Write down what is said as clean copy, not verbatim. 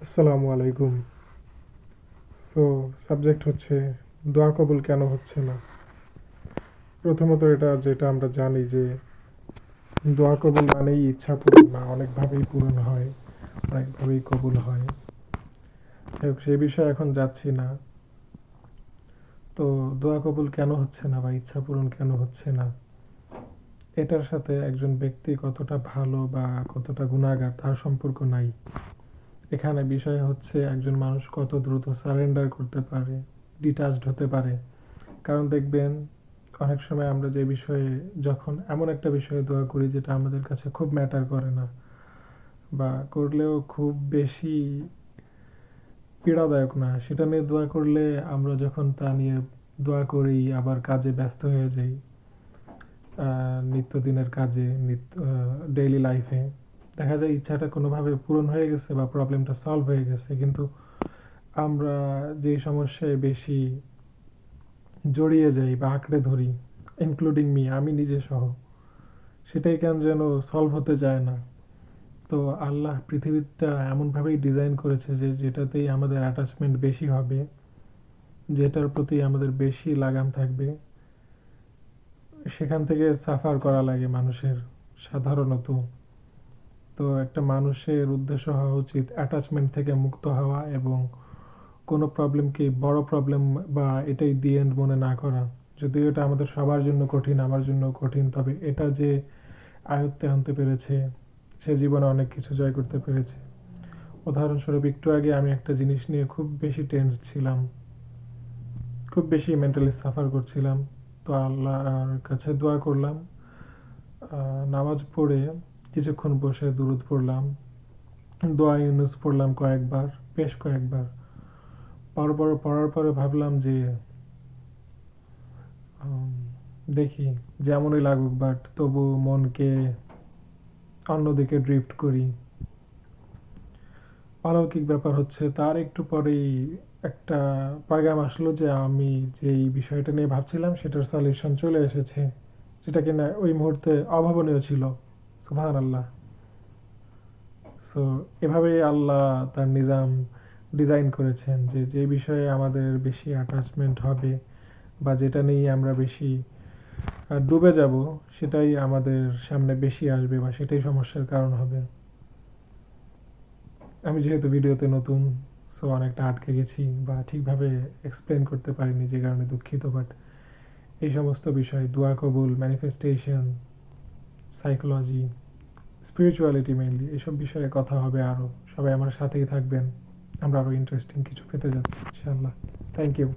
আসসালামু আলাইকুম। So subject হচ্ছে দোয়া কবুল কেন হচ্ছে না। প্রথমত এটা যেটা আমরা জানি যে দোয়া কবুল মানেই ইচ্ছা পূরণ না, অনেকভাবেই পূরণ হয়, অনেকভাবেই কবুল হয়। যাই হোক, সেই বিষয়ে এখন যাচ্ছি না। তো দোয়া কবুল কেন হচ্ছে না বা ইচ্ছা পূরণ কেন হচ্ছে না, এটার সাথে একজন ব্যক্তি কতটা ভালো বা কতটা গুণাগার তার সম্পর্ক নাই। এখানে বিষয় হচ্ছে একজন মানুষ কত দ্রুত সারেন্ডার করতে পারে, ডিটাচড হতে পারে। কারণ দেখবেন, অনেক সময় আমরা যে বিষয়ে, যখন এমন একটা বিষয়ে দোয়া করি যেটা আমাদের কাছে খুব ম্যাটার করে না, বা করলেও খুব বেশি পীড়াদায়ক না, সেটা নিয়ে দোয়া করলে আমরা যখন তা নিয়ে দোয়া করি আবার কাজে ব্যস্ত হয়ে যাই, নিত্যদিনের কাজে, ডেইলি লাইফে দেখা যায় ইচ্ছাটা কোনোভাবে পূরণ হয়ে গেছে বা প্রবলেমটা সলভ হয়ে গেছে, কিন্তু আমরা যেই সমস্যায় বেশি জড়িয়ে যাই বা আঁকড়ে ধরি, ইনক্লুডিং মি, আমি নিজে সহ, সেটাই কেন যেন সলভ হতে চায় না। তো আল্লাহ পৃথিবীটা এমনভাবেই ডিজাইন করেছে যে যেটাতেই আমাদের অ্যাটাচমেন্ট বেশি হবে, যেটার প্রতি আমাদের বেশি লাগাম থাকবে, সেখান থেকে সাফার করা লাগে মানুষের সাধারণত। তো একটা মানুষের উদ্দেশ্য হওয়া উচিত অ্যাটাচমেন্ট থেকে মুক্ত হওয়া এবং কোনো প্রবলেমকে বড় প্রবলেম বা এটাই দি এন্ড মনে না করা। যদিও এটা আমাদের সবার জন্য কঠিন, আমার জন্য কঠিন, তবে এটা যে আয়ত্তে আনতে পেরেছে, সে জীবনে অনেক কিছু জয় করতে পেরেছে। উদাহরণস্বরূপ, একটু আগে আমি একটা জিনিস নিয়ে খুব বেশি টেন্স ছিলাম, খুব বেশি মেন্টালি সাফার করছিলাম। তো আল্লাহর কাছে দোয়া করলাম, নামাজ পড়ে কিছুক্ষণ বসে দুরুদ পড়লাম, দোয়া ইউনুস পড়লাম কয়েকবার, বেশ কয়েকবার। পরপর পড়ার পরে ভাবলাম যে উম, দেখি যেমনই লাগুক, বাট তবু মনকে অন্যদিকে ড্রিফট করি। অলৌকিক ব্যাপার হচ্ছে, তার একটু পরেই একটা পয়গাম আসলো যে আমি যেই বিষয়টা নিয়ে ভাবছিলাম সেটার সলিউশন চলে এসেছে, যেটা কিনা ওই মুহূর্তে অভাবনীয় ছিল। সুবহানাল্লাহ। সো এভাবেই আল্লাহ তার নিজাম ডিজাইন করেছেন যে যে বিষয়ে আমাদের বেশি অ্যাটাচমেন্ট হবে বা যেটা নিয়ে আমরা বেশি ডুবে যাব, সেটাই আমাদের সামনে বেশি আসবে বা সেটাই সমস্যার কারণ হবে। আমি যেহেতু ভিডিওতে নতুন, সো অনেকটা আটকে গেছি বা ঠিকভাবে এক্সপ্লেন করতে পারিনি, যে কারণে দুঃখিত। বাট এই সমস্ত বিষয়, দোয়া কবুল, ম্যানিফেস্টেশন, সাইকোলজি, স্পিরিচুয়ালিটি মেইনলি, এসব বিষয়ে কথা হবে আরও। সবাই আমার সাথেই থাকবেন, আমরা আরও ইন্টারেস্টিং কিছু পেতে যাচ্ছি ইনশাআল্লাহ। Thank you.